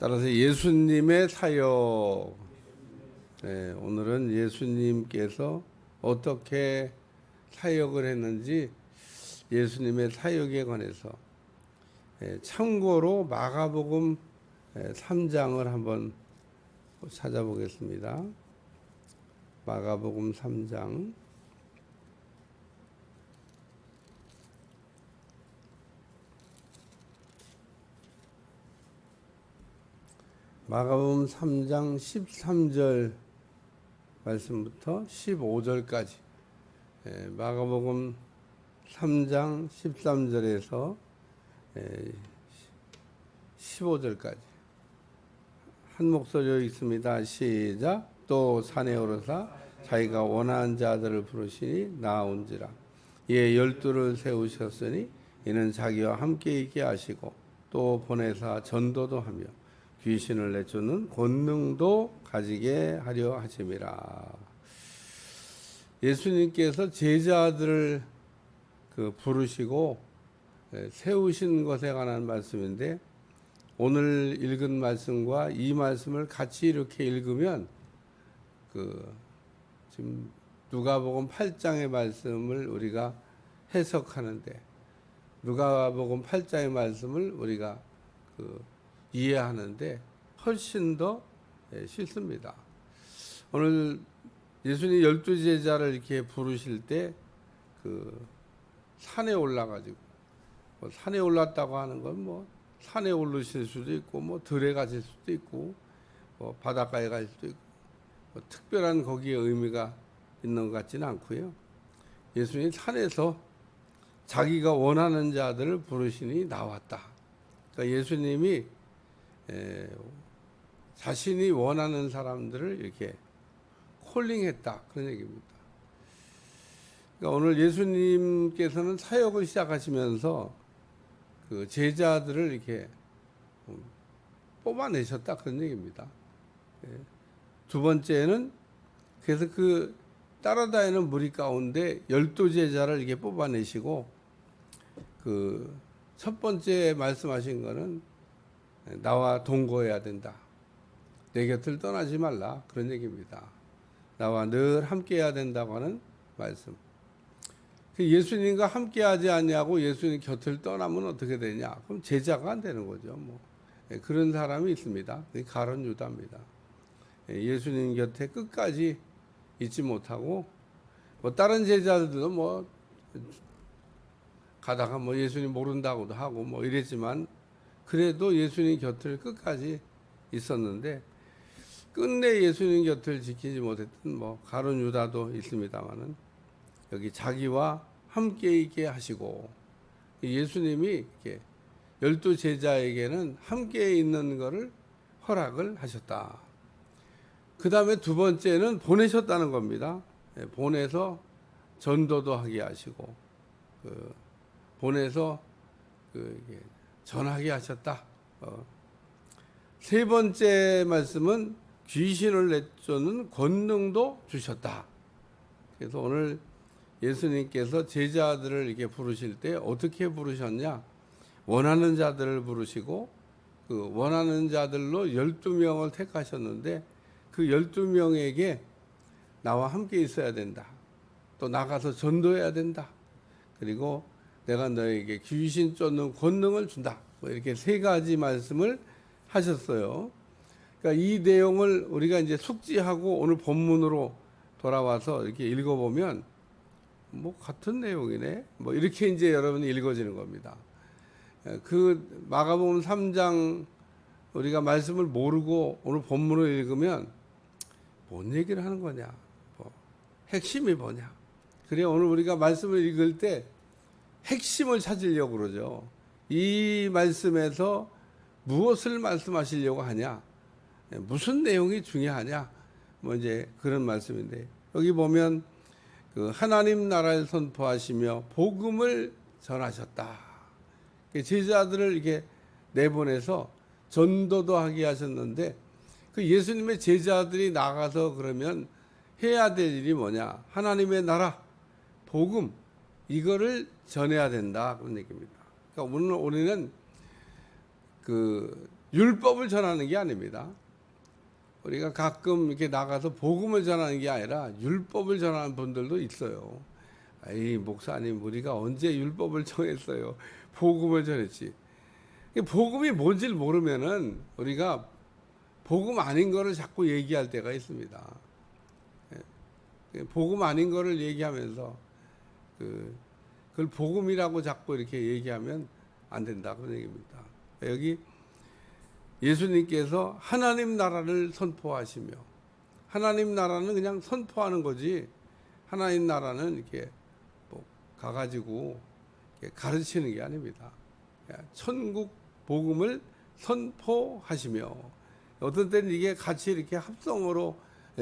따라서 예수님의 사역. 네, 오늘은 예수님께서 어떻게 사역을 했는지 예수님의 사역에 관해서 참고로 마가복음 3장을 한번 찾아보겠습니다. 마가복음 3장. 마가복음 3장 13절 말씀부터 15절까지, 마가복음 3장 13절에서 15절까지 한 목소리로 읽습니다. 시작. 또 산에 오르사 자기가 원하는 자들을 부르시니 나온지라. 이에 12를 세우셨으니 이는 자기와 함께 있게 하시고 또 보내사 전도도 하며 귀신을 내쫓는 권능도 가지게 하려 하심이라. 예수님께서 제자들을 부르시고 세우신 것에 관한 말씀인데, 오늘 읽은 말씀과 이 말씀을 같이 이렇게 읽으면 지금 누가복음 8장의 말씀을 우리가 해석하는데, 누가복음 8장의 말씀을 우리가 이해하는데 훨씬 더 쉽습니다. 오늘 예수님 12제자를 이렇게 부르실 때 산에 올라가지고, 산에 올랐다고 하는 건 산에 오르실 수도 있고 들에 가실 수도 있고 바닷가에 갈 수도 있고 특별한 거기에 의미가 있는 것 같지는 않고요. 예수님이 산에서 자기가 원하는 자들을 부르시니 나왔다. 그러니까 예수님이 자신이 원하는 사람들을 이렇게 콜링했다, 그런 얘기입니다. 그러니까 오늘 예수님께서는 사역을 시작하시면서 제자들을 이렇게 뽑아내셨다, 그런 얘기입니다. 두 번째는 그래서 따라다니는 무리 가운데 12제자를 이렇게 뽑아내시고, 첫 번째 말씀하신 거는 나와 동거해야 된다. 내 곁을 떠나지 말라, 그런 얘기입니다. 나와 늘 함께해야 된다고 하는 말씀. 예수님과 함께하지 않냐고 예수님 곁을 떠나면 어떻게 되냐? 그럼 제자가 안 되는 거죠. 그런 사람이 있습니다. 가룟 유다입니다. 예수님 곁에 끝까지 있지 못하고, 다른 제자들도 가다가 예수님 모른다고도 하고 이랬지만, 그래도 예수님 곁을 끝까지 있었는데, 끝내 예수님 곁을 지키지 못했던 가룟 유다도 있습니다만은, 여기 자기와 함께 있게 하시고, 예수님이 이렇게 12제자에게는 함께 있는 것을 허락을 하셨다. 그 다음에 두 번째는 보내셨다는 겁니다. 보내서 전도도 하게 하시고, 보내서 전하게 하셨다. 세 번째 말씀은 귀신을 내쫓는 권능도 주셨다. 그래서 오늘 예수님께서 제자들을 이렇게 부르실 때 어떻게 부르셨냐? 원하는 자들을 부르시고, 원하는 자들로 12명을 택하셨는데, 그 12명에게 나와 함께 있어야 된다. 또 나가서 전도해야 된다. 그리고 내가 너에게 귀신 쫓는 권능을 준다. 이렇게 세 가지 말씀을 하셨어요. 그러니까 이 내용을 우리가 이제 숙지하고 오늘 본문으로 돌아와서 이렇게 읽어보면 같은 내용이네. 이렇게 이제 여러분이 읽어지는 겁니다. 마가복음 3장 우리가 말씀을 모르고 오늘 본문을 읽으면 뭔 얘기를 하는 거냐? 핵심이 뭐냐? 그래, 오늘 우리가 말씀을 읽을 때 핵심을 찾으려고 그러죠. 이 말씀에서 무엇을 말씀하시려고 하냐? 무슨 내용이 중요하냐? 이제 그런 말씀인데, 여기 보면 하나님 나라를 선포하시며 복음을 전하셨다. 제자들을 이렇게 내보내서 전도도 하게 하셨는데, 예수님의 제자들이 나가서 그러면 해야 될 일이 뭐냐? 하나님의 나라, 복음, 이거를 전해야 된다, 그런 얘기입니다. 그러니까 오늘 우리는 율법을 전하는 게 아닙니다. 우리가 가끔 이렇게 나가서 복음을 전하는 게 아니라 율법을 전하는 분들도 있어요. 아이, 목사님, 우리가 언제 율법을 정했어요? 복음을 전했지. 복음이 뭔지를 모르면은 우리가 복음 아닌 거를 자꾸 얘기할 때가 있습니다. 복음 아닌 거를 얘기하면서 그걸 복음이라고 자꾸 이렇게 얘기하면 안 된다, 그런 얘기입니다. 여기 예수님께서 하나님 나라를 선포하시며, 하나님 나라는 그냥 선포하는 거지, 하나님 나라는 이렇게 뭐 가가지고 이렇게 가르치는 게 아닙니다. 천국 복음을 선포하시며, 어떤 때는 이게 같이 이렇게 합성어로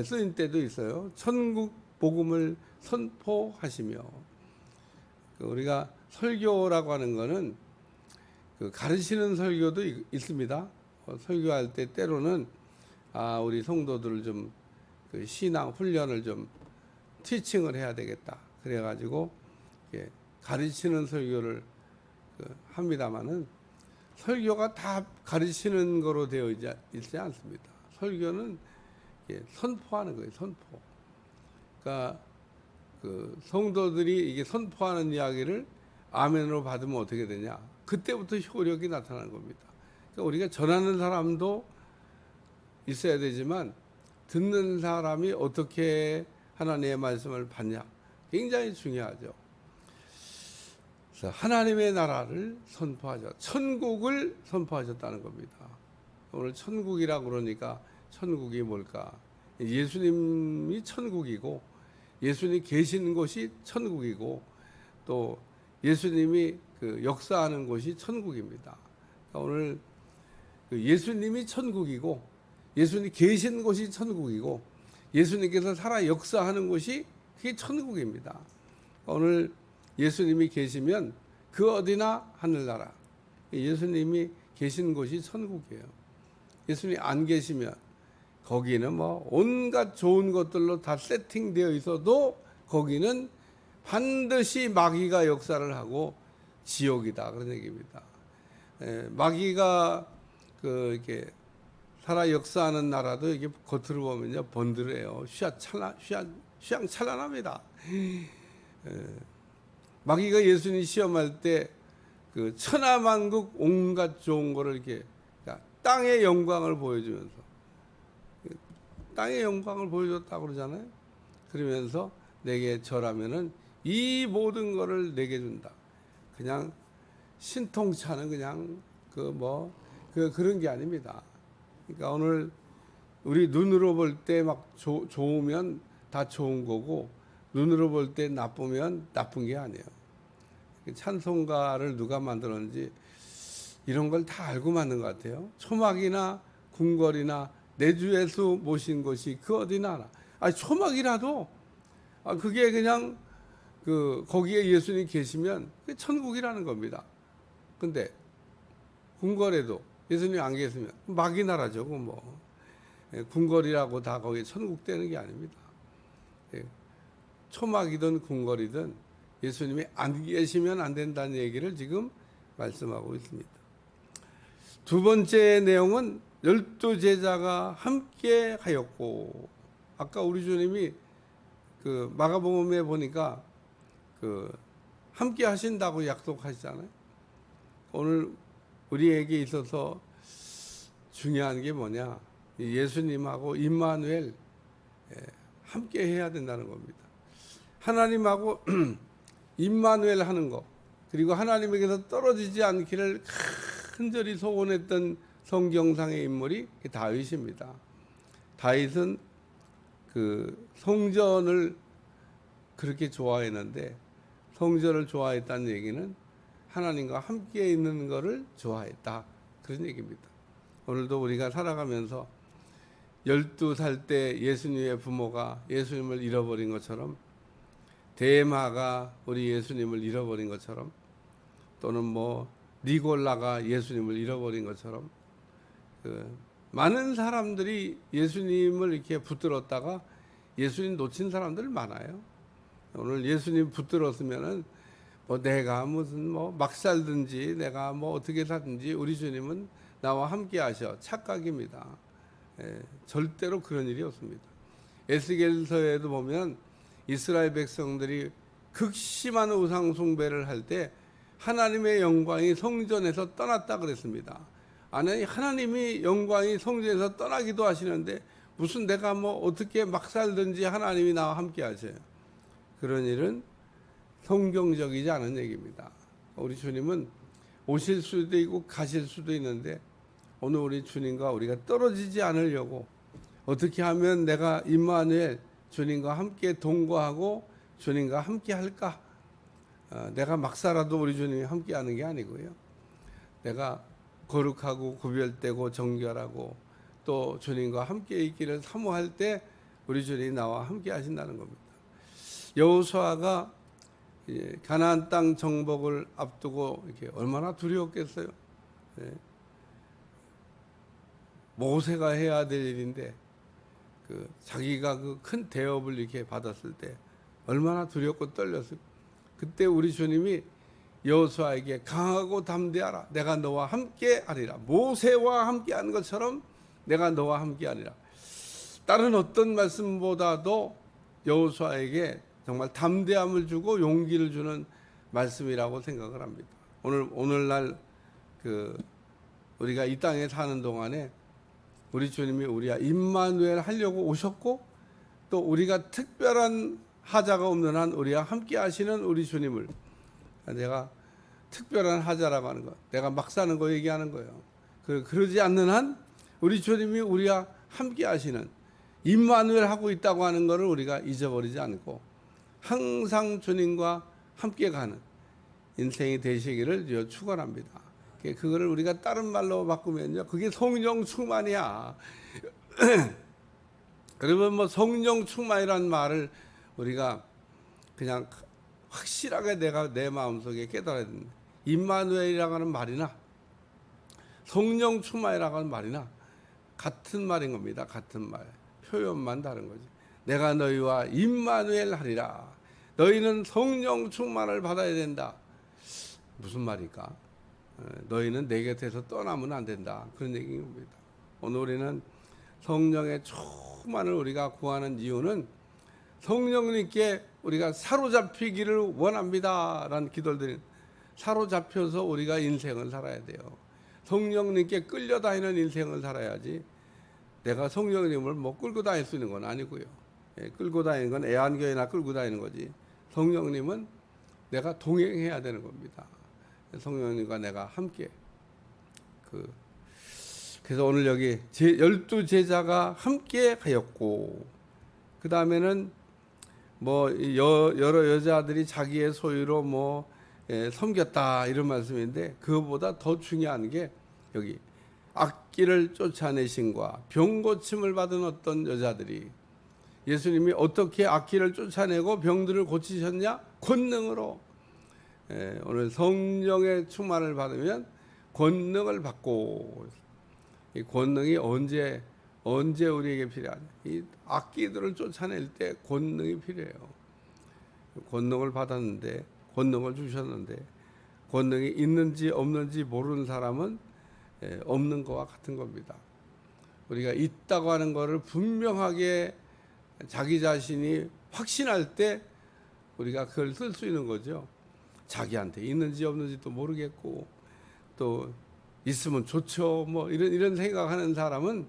쓰인 때도 있어요. 천국 복음을 선포하시며. 우리가 설교라고 하는 거는 가르치는 설교도 있습니다. 설교할 때 때로는 우리 성도들을 좀 신앙 훈련을 좀 티칭을 해야 되겠다. 그래가지고 가르치는 설교를 합니다만은 설교가 다 가르치는 거로 되어 있지 않습니다. 설교는 선포하는 거예요. 선포. 그러니까 성도들이 이게 선포하는 이야기를 아멘으로 받으면 어떻게 되냐? 그때부터 효력이 나타나는 겁니다. 그러니까 우리가 전하는 사람도 있어야 되지만 듣는 사람이 어떻게 하나님의 말씀을 받냐? 굉장히 중요하죠. 그래서 하나님의 나라를 선포하죠. 천국을 선포하셨다는 겁니다. 오늘 천국이라고 그러니까 천국이 뭘까? 예수님이 천국이고, 예수님이 계신 곳이 천국이고, 또 예수님이 역사하는 곳이 천국입니다. 그러니까 오늘 예수님이 천국이고, 예수님이 계신 곳이 천국이고, 예수님께서 살아 역사하는 곳이 그게 천국입니다. 오늘 예수님이 계시면 그 어디나 하늘나라. 예수님이 계신 곳이 천국이에요. 예수님이 안 계시면 거기는 뭐 온갖 좋은 것들로 다 세팅되어 있어도 거기는 반드시 마귀가 역사를 하고 지옥이다, 그런 얘기입니다. 마귀가 이렇게 살아 역사하는 나라도 이게 겉으로 보면요 번들해요. 휘황찬란합니다. 마귀가 예수님 시험할 때 천하만국 온갖 좋은 거를 이렇게 땅의 영광을 보여주면서, 땅의 영광을 보여줬다고 그러잖아요. 그러면서 내게 절하면은 이 모든 거를 내게 준다. 그냥 신통차는 그냥 그런 게 아닙니다. 그러니까 오늘 우리 눈으로 볼 때 막 좋으면 다 좋은 거고, 눈으로 볼 때 나쁘면 나쁜 게 아니에요. 찬송가를 누가 만들었는지 이런 걸 다 알고 만든 것 같아요. 초막이나 궁궐이나 내 주 예수 모신 곳이 그 어디나. 초막이라도 그게 그냥 거기에 예수님 계시면 그게 천국이라는 겁니다. 근데 궁궐에도 예수님 안 계시면 마귀 나라죠. 궁궐이라고 다 거기 천국 되는 게 아닙니다. 초막이든 궁궐이든 예수님이 안 계시면 안 된다는 얘기를 지금 말씀하고 있습니다. 두 번째 내용은 12제자가 함께 하였고, 아까 우리 주님이 마가복음에 보니까 함께 하신다고 약속하시잖아요. 오늘 우리에게 있어서 중요한 게 뭐냐? 예수님하고 임마누엘 함께 해야 된다는 겁니다. 하나님하고 임마누엘 하는 거, 그리고 하나님에게서 떨어지지 않기를 간절히 소원했던 성경상의 인물이 다윗입니다. 다윗은 성전을 그렇게 좋아했는데, 성전을 좋아했다는 얘기는 하나님과 함께 있는 것을 좋아했다, 그런 얘기입니다. 오늘도 우리가 살아가면서 12살 때 예수님의 부모가 예수님을 잃어버린 것처럼, 데마가 우리 예수님을 잃어버린 것처럼, 또는 니골라가 예수님을 잃어버린 것처럼, 많은 사람들이 예수님을 이렇게 붙들었다가 예수님 놓친 사람들 많아요. 오늘 예수님 붙들었으면은 내가 무슨 막 살든지 내가 어떻게 살든지 우리 주님은 나와 함께 하셔. 착각입니다. 절대로 그런 일이 없습니다. 에스겔서에도 보면 이스라엘 백성들이 극심한 우상 숭배를 할 때 하나님의 영광이 성전에서 떠났다 그랬습니다. 아니, 하나님이 영광이 성전에서 떠나기도 하시는데 무슨 내가 뭐 어떻게 막 살든지 하나님이 나와 함께 하세요. 그런 일은 성경적이지 않은 얘기입니다. 우리 주님은 오실 수도 있고 가실 수도 있는데 오늘 우리 주님과 우리가 떨어지지 않으려고 어떻게 하면 내가 임마누엘 주님과 함께 동거하고 주님과 함께 할까? 내가 막 살아도 우리 주님이 함께 하는 게 아니고요. 내가 거룩하고 구별되고 정결하고 또 주님과 함께 있기를 사모할 때 우리 주님이 나와 함께 하신다는 겁니다. 여호수아가 가나안 땅 정복을 앞두고 이렇게 얼마나 두려웠겠어요. 모세가 해야 될 일인데 자기가 그 큰 대업을 이렇게 받았을 때 얼마나 두렵고 떨렸어요. 그때 우리 주님이 여호수아에게 강하고 담대하라. 내가 너와 함께 하리라. 모세와 함께 하는 것처럼 내가 너와 함께 하리라. 다른 어떤 말씀보다도 여호수아에게 정말 담대함을 주고 용기를 주는 말씀이라고 생각을 합니다. 오늘날 우리가 이 땅에 사는 동안에 우리 주님이 우리와 임마누엘 하려고 오셨고 또 우리가 특별한 하자가 없는 한 우리와 함께 하시는 우리 주님을 내가 특별한 하자라고 하는 거, 내가 막 사는 거 얘기하는 거예요. 그러지 않는 한 우리 주님이 우리와 함께 하시는 임마누엘 하고 있다고 하는 것을 우리가 잊어버리지 않고 항상 주님과 함께 가는 인생이 되시기를 축원합니다. 그거를 우리가 다른 말로 바꾸면요, 그게 성령 충만이야. 그러면 뭐 성령 충만이라는 말을 우리가 그냥 확실하게 내가 내 마음속에 깨달아야 됩니다. 임마누엘이라고 하는 말이나 성령 충만이라고 하는 말이나 같은 말인 겁니다. 같은 말. 표현만 다른 거지. 내가 너희와 임마누엘 하리라. 너희는 성령 충만을 받아야 된다. 무슨 말일까? 너희는 내 곁에서 떠나면 안 된다. 그런 얘기인 겁니다. 오늘 우리는 성령의 충만을 우리가 구하는 이유는 성령님께 우리가 사로잡히기를 원합니다. 라는 기도를 드리는, 사로잡혀서 우리가 인생을 살아야 돼요. 성령님께 끌려다니는 인생을 살아야지 내가 성령님을 뭐 끌고 다닐 수 있는 건 아니고요. 끌고 다니는 건 애완교회나 끌고 다니는 거지. 성령님은 내가 동행해야 되는 겁니다. 성령님과 내가 함께 그래서 오늘 여기 12제자가 함께 하였고 그 다음에는 뭐 여러 여자들이 자기의 소유로 뭐 섬겼다 이런 말씀인데 그것보다 더 중요한 게 여기 악기를 쫓아내신과 병 고침을 받은 어떤 여자들이 예수님이 어떻게 악기를 쫓아내고 병들을 고치셨냐? 권능으로. 오늘 성령의 충만을 받으면 권능을 받고, 이 권능이 언제 우리에게 필요하냐? 이 악기들을 쫓아낼 때 권능이 필요해요. 권능을 받았는데, 권능을 주셨는데, 권능이 있는지 없는지 모르는 사람은 없는 것과 같은 겁니다. 우리가 있다고 하는 것을 분명하게 자기 자신이 확신할 때 우리가 그걸 쓸 수 있는 거죠. 자기한테 있는지 없는지도 모르겠고 또 있으면 좋죠. 뭐 이런 생각하는 사람은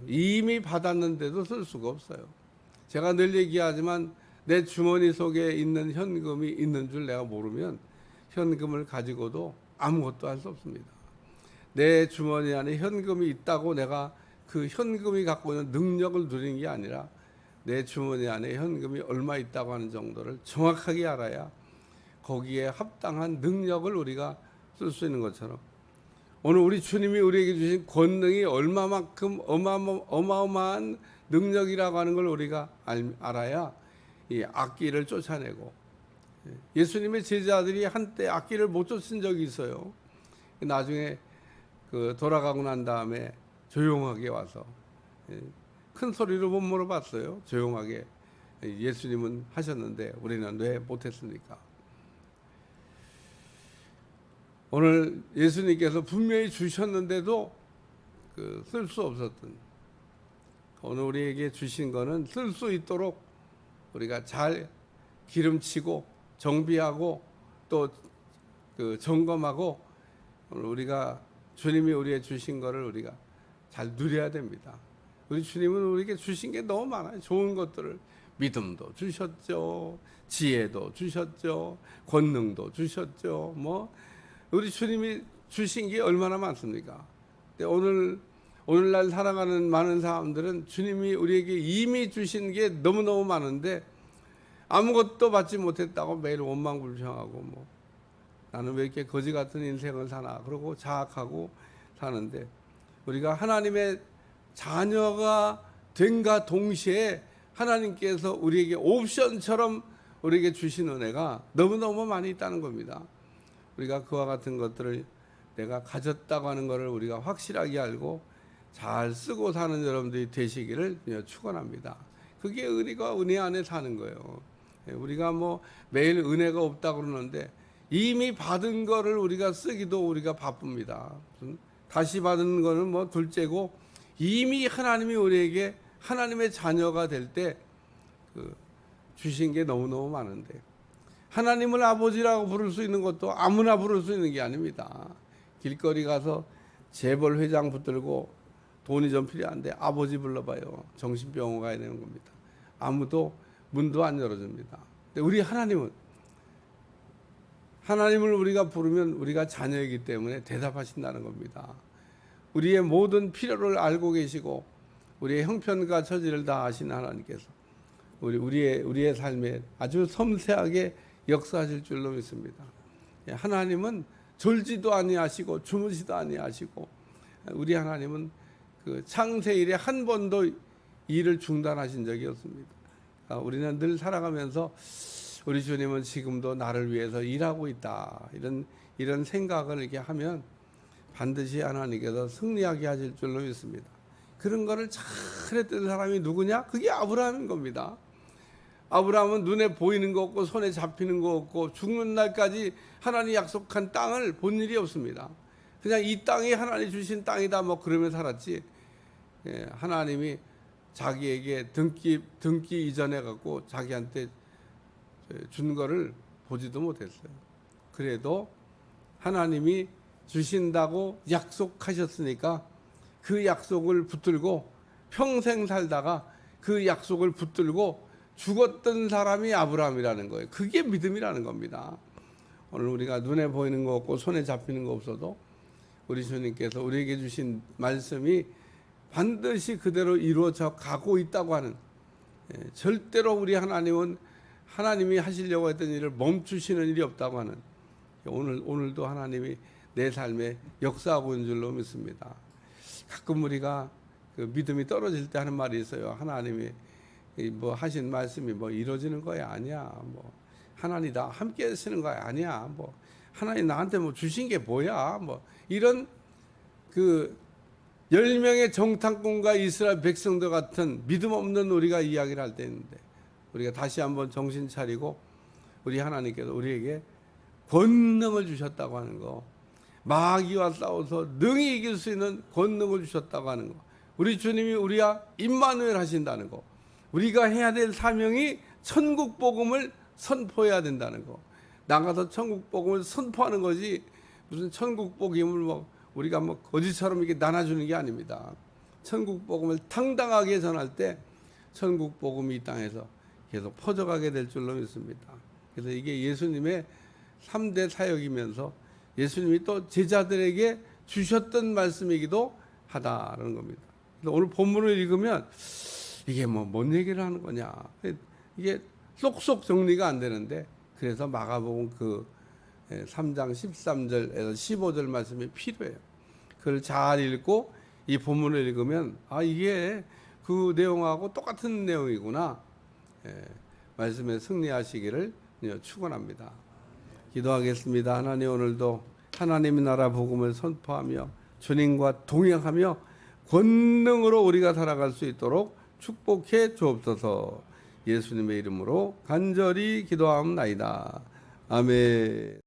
이미 받았는데도 쓸 수가 없어요. 제가 늘 얘기하지만 내 주머니 속에 있는 현금이 있는 줄 내가 모르면 현금을 가지고도 아무것도 할 수 없습니다. 내 주머니 안에 현금이 있다고 내가 그 현금이 갖고 있는 능력을 누리는 게 아니라 내 주머니 안에 현금이 얼마 있다고 하는 정도를 정확하게 알아야 거기에 합당한 능력을 우리가 쓸 수 있는 것처럼 오늘 우리 주님이 우리에게 주신 권능이 얼마만큼 어마어마한 능력이라고 하는 걸 우리가 알아야 이 악기를 쫓아내고, 예수님의 제자들이 한때 악기를 못 쫓은 적이 있어요. 나중에 돌아가고 난 다음에 조용하게 와서 큰 소리로 못 물어봤어요. 조용하게 예수님은 하셨는데 우리는 왜 못했습니까? 오늘 예수님께서 분명히 주셨는데도 쓸 수 없었던, 오늘 우리에게 주신 거는 쓸 수 있도록 우리가 잘 기름치고 정비하고 또 점검하고, 오늘 우리가 주님이 우리에게 주신 거를 우리가 잘 누려야 됩니다. 우리 주님은 우리에게 주신 게 너무 많아요. 좋은 것들을, 믿음도 주셨죠, 지혜도 주셨죠, 권능도 주셨죠. 우리 주님이 주신 게 얼마나 많습니까? 근데 오늘날 살아가는 많은 사람들은 주님이 우리에게 이미 주신 게 너무너무 많은데 아무것도 받지 못했다고 매일 원망불평하고 나는 왜 이렇게 거지 같은 인생을 사나 그러고 자학하고 사는데, 우리가 하나님의 자녀가 된가 동시에 하나님께서 우리에게 옵션처럼 우리에게 주신 은혜가 너무너무 많이 있다는 겁니다. 우리가 그와 같은 것들을 내가 가졌다고 하는 것을 우리가 확실하게 알고 잘 쓰고 사는 여러분들이 되시기를 축원합니다. 그게 은혜 안에 사는 거예요. 우리가 매일 은혜가 없다고 그러는데 이미 받은 거를 우리가 쓰기도 우리가 바쁩니다. 다시 받은 거는 둘째고, 이미 하나님이 우리에게 하나님의 자녀가 될 때 주신 게 너무너무 많은데, 하나님을 아버지라고 부를 수 있는 것도 아무나 부를 수 있는 게 아닙니다. 길거리 가서 재벌 회장 붙들고 돈이 좀 필요한데 아버지 불러봐요. 정신병원 가야 되는 겁니다. 아무도 문도 안 열어줍니다. 근데 우리 하나님을 우리가 부르면 우리가 자녀이기 때문에 대답하신다는 겁니다. 우리의 모든 필요를 알고 계시고 우리의 형편과 처지를 다 아시는 하나님께서 우리의 삶에 아주 섬세하게 역사하실 줄로 믿습니다. 하나님은 졸지도 아니하시고 주무시도 아니하시고, 우리 하나님은 창세 이래 한 번도 일을 중단하신 적이 없습니다. 우리는 늘 살아가면서 우리 주님은 지금도 나를 위해서 일하고 있다, 이런 생각을 이렇게 하면 반드시 하나님께서 승리하게 하실 줄로 믿습니다. 그런 거를 잘했던 사람이 누구냐? 그게 아브라함인 겁니다. 아브라함은 눈에 보이는 거 없고 손에 잡히는 거 없고 죽는 날까지 하나님이 약속한 땅을 본 일이 없습니다. 그냥 이 땅이 하나님이 주신 땅이다 그러면 살았지, 하나님이 자기에게 등기 이전해 갖고 자기한테 준 거를 보지도 못했어요. 그래도 하나님이 주신다고 약속하셨으니까 그 약속을 붙들고 평생 살다가 그 약속을 붙들고 죽었던 사람이 아브라함이라는 거예요. 그게 믿음이라는 겁니다. 오늘 우리가 눈에 보이는 거 없고 손에 잡히는 거 없어도 우리 주님께서 우리에게 주신 말씀이 반드시 그대로 이루어져 가고 있다고 하는, 절대로 우리 하나님은 하나님이 하시려고 했던 일을 멈추시는 일이 없다고 하는, 오늘도 하나님이 내 삶에 역사하고 있는 줄로 믿습니다. 가끔 우리가 믿음이 떨어질 때 하는 말이 있어요. 하나님이 하신 말씀이 이루어지는 거야 아니야, 하나님 나 함께 하시는 거야 아니야, 하나님 나한테 주신 게 뭐야, 이런 10명의 정탐꾼과 이스라엘 백성들 같은 믿음 없는 우리가 이야기를 할 때 있는데, 우리가 다시 한번 정신 차리고 우리 하나님께서 우리에게 권능을 주셨다고 하는 거, 마귀와 싸워서 능히 이길 수 있는 권능을 주셨다고 하는 거, 우리 주님이 우리와 임마누엘 하신다는 거, 우리가 해야 될 사명이 천국 복음을 선포해야 된다는 거, 나가서 천국 복음을 선포하는 거지 무슨 천국 복음을 우리가 거지처럼 이렇게 나눠주는 게 아닙니다. 천국 복음을 당당하게 전할 때 천국 복음이 이 땅에서 계속 퍼져가게 될 줄로 믿습니다. 그래서 이게 예수님의 3대 사역이면서 예수님이 또 제자들에게 주셨던 말씀이기도 하다라는 겁니다. 그래서 오늘 본문을 읽으면 이게 뭔 얘기를 하는 거냐, 이게 쏙쏙 정리가 안 되는데, 그래서 마가복음 3장 13절에서 15절 말씀이 필요해요. 그걸 잘 읽고 이 본문을 읽으면 이게 그 내용하고 똑같은 내용이구나, 말씀에 승리하시기를 축원합니다. 기도하겠습니다. 하나님, 오늘도 하나님의 나라 복음을 선포하며 주님과 동행하며 권능으로 우리가 살아갈 수 있도록 축복해 주옵소서. 예수님의 이름으로 간절히 기도하옵나이다. 아멘.